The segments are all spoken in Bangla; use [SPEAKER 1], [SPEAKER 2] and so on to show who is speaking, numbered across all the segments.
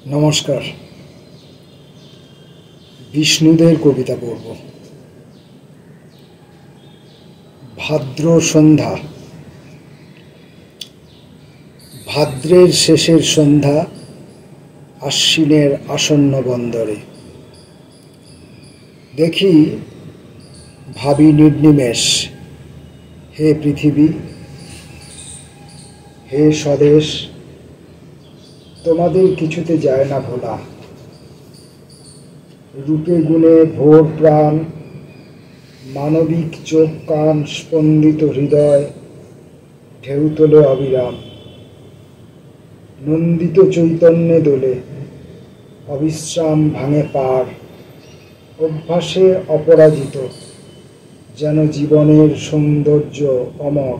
[SPEAKER 1] নমস্কার। বিষ্ণুদের কবিতা পড়ব। ভাদ্র সন্ধ্যা। ভাদ্রের শেষের সন্ধ্যা, আশ্বিনের আসন্ন বন্দরে। দেখি, ভাবি নির্নিমেষ, হে পৃথিবী, হে স্বদেশ, তোমাদের কিছুতে যায় না ভোলা। রূপে গুণে ভোর প্রাণ, মানবিক চোখ কান স্পন্দিত হৃদয়, ঢেউ তোলে অবিরাম। নন্দিত চৈতন্যে দোলে, অবিশ্রাম ভাঙে পার, অভ্যাসে অপরাজিত, যেন জীবনের সৌন্দর্য অমর।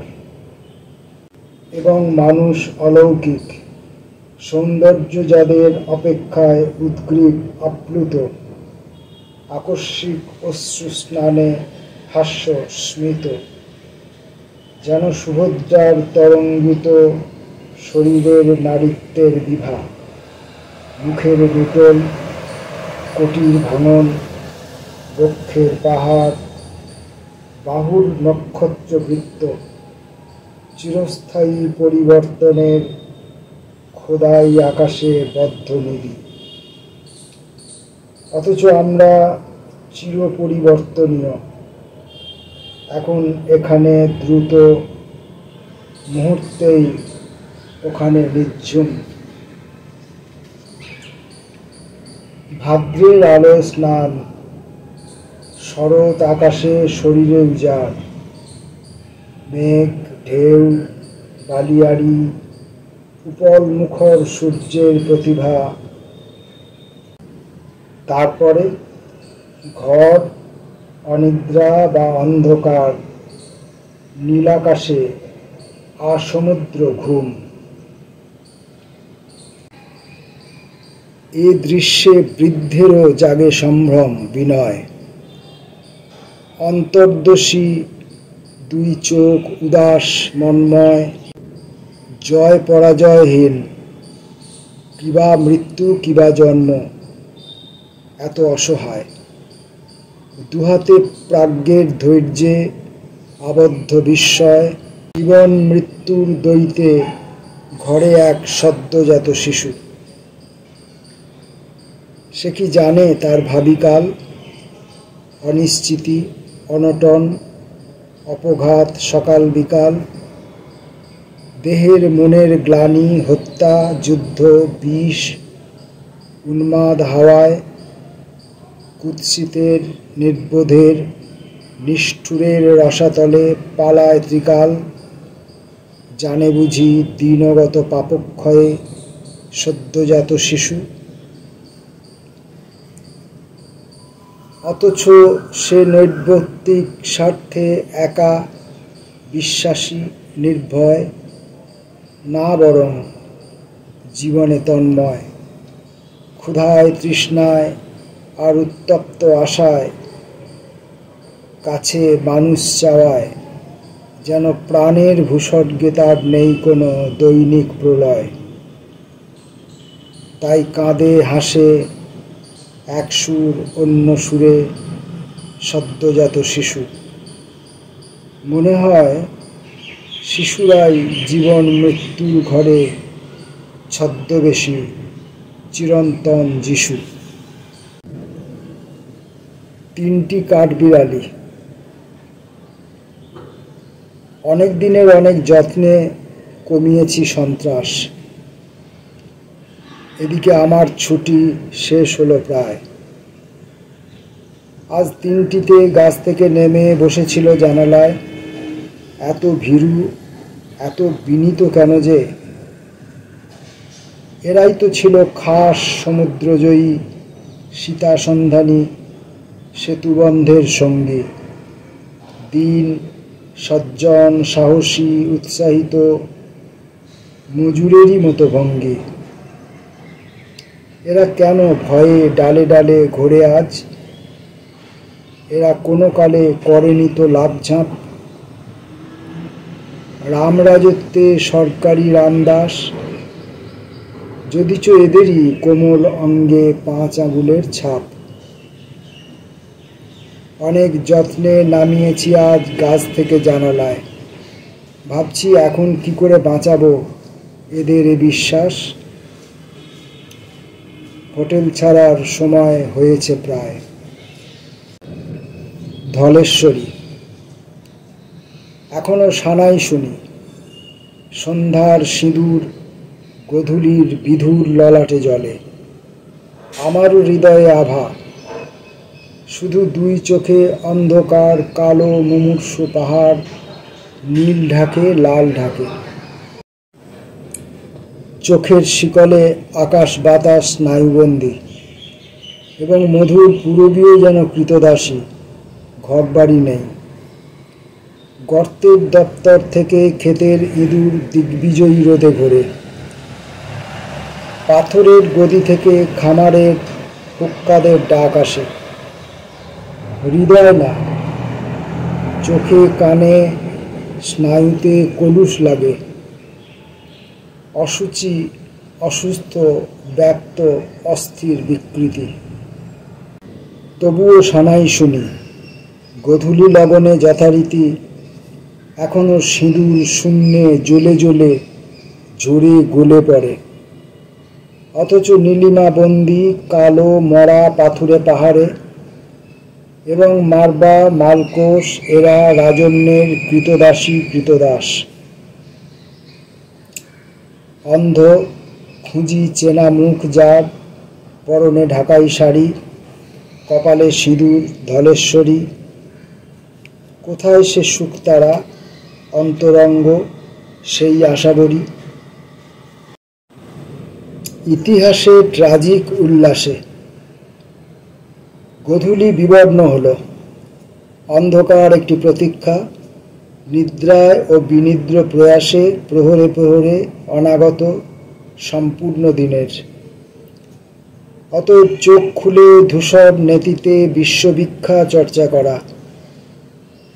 [SPEAKER 1] এবং মানুষ অলৌকিক, সৌন্দর্য যাদের অপেক্ষায় উদ্গ্রীব আপ্লুত, আকস্মিক অশ্রু স্নানে হাস্য স্মিত, যেন সুভদ্রার তরঙ্গিত শরীরের নারীত্বের বিভা। মুখের লুটল, কোটির ভাঙন, বক্ষের পাহাড়, বাহুর নক্ষত্রবৃত্ত, চিরস্থায়ী পরিবর্তনের খোদাই আকাশে বদ্ধ নিধি। অথচ আমরা চিরপরিবর্তনীয়, এখন এখানে দ্রুত, মুহূর্তেই ওখানে নির্ঝুম। ভাদ্রের আলোয় স্নান, শরৎ আকাশে শরীরে উজাড়, মেঘ, ঢেউ, বালিয়াড়ি, উপল মুখর সূর্যের প্রতিভা। তারপরে ঘর, অনিদ্রা বা অন্ধকার, নীলাকাশে আসমুদ্র ঘুম। এ দৃশ্যে বৃদ্ধেরও জাগে সম্ভ্রম বিনয়। অন্তর্দোষী দুই চোখ উদাস মন্ময়, জয় পরাজয়হীন, কিবা মৃত্যু কিবা জন্ম, এত অসহায়। দুহাতে প্রাজ্ঞের ধৈর্যে আবদ্ধ বিস্ময়, জীবন মৃত্যুর দ্বৈতে ঘরে এক সদ্যজাত শিশু। সে কি জানে তার ভাবিকাল, অনিশ্চিতি, অনটন, অপঘাত সকাল বিকাল, দেহের মনের গ্লানি, হত্যা, যুদ্ধ, বিষ, উন্মাদ হাওয়ায়, কুৎসিতের, নির্বোধের, নিষ্ঠুরের রসাতলে পালায় ত্রিকাল। জানে বুঝি দিনগত পাপক্ষয়ে সদ্যজাত শিশু। অথচ সে নৈর্ব্যক্তিক স্বার্থে একা, বিশ্বাসী, নির্ভয়, না বরং জীবনে তন্ময়। ক্ষুধায় তৃষ্ণায় আর উত্তপ্ত আশায়, কাছে মানুষ চাওয়ায়, যেন প্রাণের ভূস্বর্গে তার নেই কোনো দৈনিক প্রলয়। তাই কাঁদে হাসে এক সুর অন্য সুরে সদ্যজাত শিশু। মনে হয় শিশুরাই জীবন মৃত্যুর ঘরে ছদ্মবেশী চিরন্তন যিশু। তিনটি কাঠবিড়ালি। অনেক দিনের অনেক যত্নে কমিয়েছি সন্ত্রাস। এদিকে আমার ছুটি শেষ হলো প্রায়। আজ তিনটিতে গাছ থেকে নেমে বসেছিল জানালায়। এত ভীরু, এত বিনীত কেন যে? এরাই তো ছিল খাস সমুদ্রজয়ী, সীতা সন্ধানী, সেতুবন্ধের সঙ্গী। দীন, সজ্জন, সাহসী, উৎসাহিত, মজুরেরই মতো ভঙ্গি। এরা কেন ভয়ে ডালে ডালে ঘোরে আজ? এরা কোনো কালে করেনি তো লাফঝাঁপ। রামরাজত্বে সরকারি রামদাস, যদিচ এদেরই কোমল অঙ্গে 5 আঙুলের ছাপ। অনেক যত্নে নামিয়েছি আজ গাছ থেকে জানালায়। ভাবছি এখন কি করে বাঁচাবো এদের এ বিশ্বাস। হোটেল ছাড়ার সময় হয়েছে প্রায়। ধলেশ্বরী। এখনো সানাই শুনি, সন্ধ্যার সিঁদুর গোধূলির বিধুর ললাটে জলে। আমারও হৃদয়ে আভা, শুধু 2 চোখে অন্ধকার কালো মুমূর্ষু পাহাড়, নীল ঢাকে লাল ঢাকে। চোখের শিকলে আকাশ বাতাস স্নায়ুবন্দী, এবং মধুর পূরবীও যেন কৃতদাসী। ঘরবাড়ি নেই। গর্তের দপ্তর থেকে ক্ষেতের ইঁদুর দিগ্বিজয়ী রোদে ঘোরে। পাথরের গদি থেকে খামারের হুক্কাদের ডাক আসে। হৃদয় না, চোখে কানে স্নায়ুতে কলুষ লাগে। অসুচি, অসুস্থ, ব্যক্ত, অস্থির বিকৃতি। তবুও সানাই শুনি, গোধূলি লগনে যথারীতি। এখনো সিঁদুর শূন্যে জ্বলে জ্বলে ঝরে গলে পড়ে। অথচ নীলিমা বন্দী কালো মরা পাথুরে পাহাড়ে, এবং মারবা মালকোষ এরা রাজন্যের কৃতদাসী কৃতদাস। অন্ধ খুঁজি চেনা মুখ যার, পরনে ঢাকাই শাড়ি, কপালে সিঁদুর ধলেশ্বরী। কোথায় সে শুকতারা অন্তরঙ্গ, সেই আশাবরী। ইতিহাসে ট্রাজিক উল্লাসে গোধূলি বিবর্ণ হলো। অন্ধকার একটি প্রতীক্ষা, নিদ্রায় ও বিনিদ্র প্রয়াসে প্রহরে প্রহরে অনাগত সম্পূর্ণ দিনের। অতএব চোখ খুলে ধূসর নেতিতে বিশ্বভিক্ষা চর্চা করা,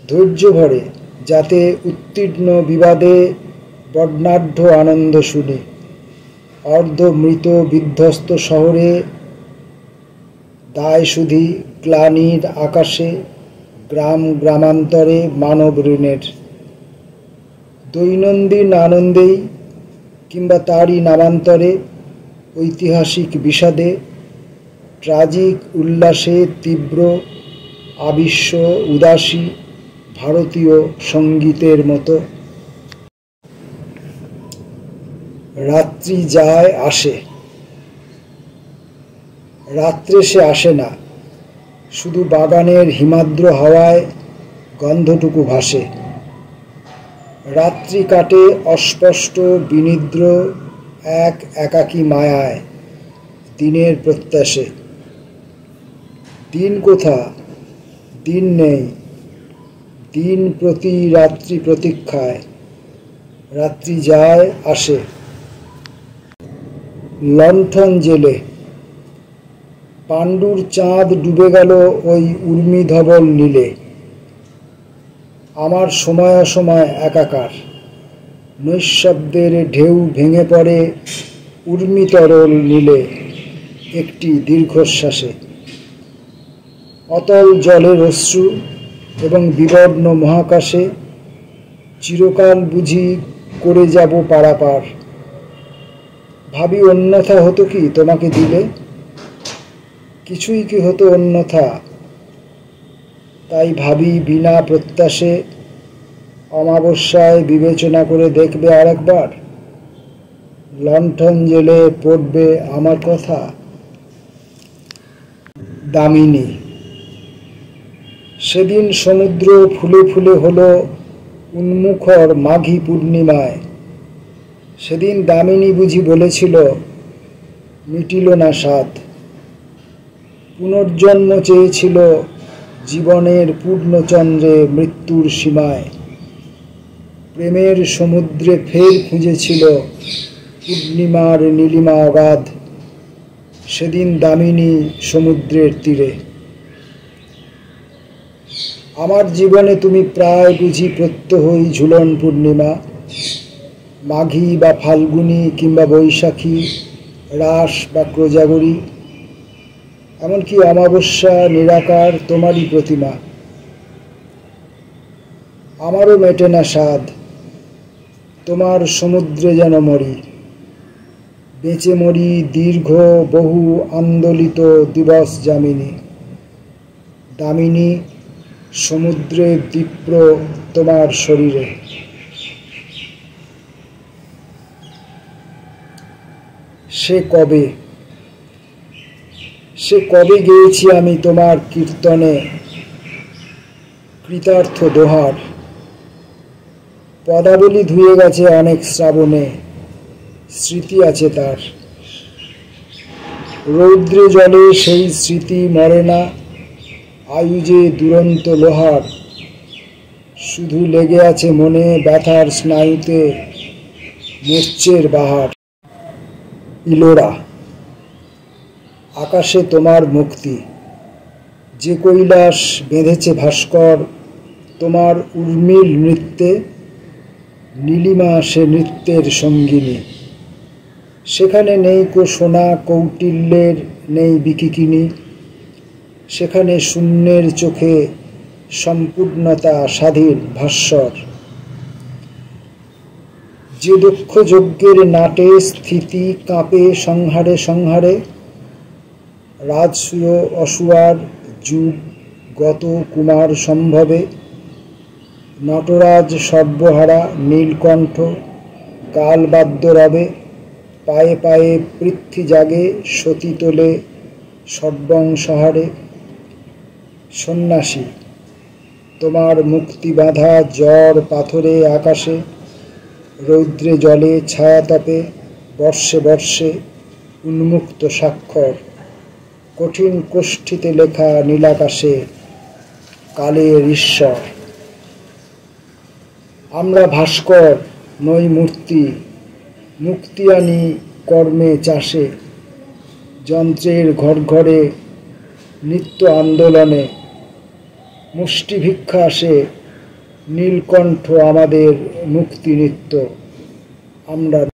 [SPEAKER 1] ধৈর্য ভরে, যাতে উত্তীর্ণ বিবাদে বর্ণাঢ্য আনন্দ শুনি। অর্ধ মৃত বিধ্বস্ত শহরে দায়শুধি গ্লানির আকাশে, গ্রাম গ্রামান্তরে মানব ঋণের। দৈনন্দিন আনন্দেই কিংবা তারই নামান্তরে ঐতিহাসিক বিষাদে, ট্রাজিক উল্লাসে তীব্র আবিশ্ব উদাসী ভারতীয় সঙ্গীতের মতো। রাত্রি যায় আসে, রাত্রে সে আসে না, শুধু বাগানের হিমাদ্র হাওয়ায় গন্ধটুকু ভাসে। রাত্রি কাটে অস্পষ্ট বিনিদ্র এক একাকী মায়ায়, দিনের প্রত্যাশে। দিন কোথা, দিন নেই, দিন প্রতি রাত্রি প্রতীক্ষায়। রাত্রি যায় আসে। লণ্ঠন জেলে পাণ্ডুর চাঁদ ডুবে গেল ওই উর্মিধবল নীলে। আমার সময় অসময় একাকার, নৈঃশব্দের ঢেউ ভেঙে পড়ে উর্মিতরল নীলে একটি দীর্ঘশ্বাসে। অতল জলের অশ্রু এবং বিবর্ণ মহাকাশে চিরকাল বুঝি করে যাব পারাপার। ভাবি অন্যথা হতো কি তোমাকে দিলে, কিছুই কি হতো অন্যথা। তাই ভাবি বিনা প্রত্যাশে, অমাবস্যায় বিবেচনা করে দেখবে আরেকবার। লণ্ঠন জেলে পড়বে আমার কথা। দামিনী। সেদিন সমুদ্র ফুলে ফুলে হলো উন্মুখর মাঘী পূর্ণিমায়। সেদিন দামিনী বুঝি বলেছিল, মিটিল না স্বাদ। পুনর্জন্ম চেয়েছিল জীবনের পূর্ণচন্দ্রে মৃত্যুর সীমায়। প্রেমের সমুদ্রে ফের খুঁজেছিল পূর্ণিমার নীলিমা অগাধ। সেদিন দামিনী সমুদ্রের তীরে। আমার জীবনে তুমি প্রায় বুঝি প্রত্যহই ঝুলন পূর্ণিমা। মাঘী বা ফাল্গুনী কিংবা বৈশাখী, রাস বা কোজাগরী, এমনকি অমাবস্যা নিরাকার তোমারই প্রতিমা। আমারও মেটে না স্বাদ, তোমার সমুদ্রে যেন মরি, বেঁচে মরি দীর্ঘ বহু আন্দোলিত দিবস যামিনী। দামিনী সমুদ্রের দীপ্র তোমার শরীরে। সে কবে গেয়েছি আমি তোমার কীর্তনে কৃতার্থ দোহার। পদাবলী ধুয়ে গেছে অনেক শ্রাবণে, স্মৃতি আছে তার। রৌদ্রে জলে সেই স্মৃতি মরে না, আয়ু যে দুরন্ত লোহার। শুধু লেগে আছে মনে ব্যথার স্নায়ুতে মোর্চের বাহার। ইলোরা, আকাশে তোমার মুক্তি, যে কৈলাস বেঁধেছে ভাস্কর তোমার উর্মিল নৃত্যে। নীলিমা সে নৃত্যের সঙ্গিনী, সেখানে নেই কো সোনা কৌটিল্যের নেই বিকিকিনি। সেখানে শূন্যের চোখে সম্পূর্ণতা স্বাধীন ভাস্বর। যে দক্ষ যজ্ঞের নাটে স্থিতি কাঁপে সংহারে সংহারে। রাজসূয় অসুয়ার যুগ গত কুমার সম্ভবে। নটরাজ সর্বহারা নীলকণ্ঠ কালবাদ্য রবে। পায়ে পায়ে পৃথ্বী জাগে সতী তোলে সর্বংসহারে। সন্ন্যাসী, তোমার মুক্তি বাঁধা জ্বর পাথরে আকাশে। রৌদ্রে জলে ছায়াতপে বর্ষে বর্ষে উন্মুক্ত স্বাক্ষর। কঠিন কোষ্ঠীতে লেখা নীলাকাশে কালের ঈশ্বর। আমরা ভাস্কর নই মূর্তি, মুক্তি আনি কর্মে চাষে। যন্ত্রের ঘর ঘরে নিত্য আন্দোলনে। মুষ্টি ভিক্ষা আসে নীলকণ্ঠ আমাদের মুক্তি নিত্য। আমরা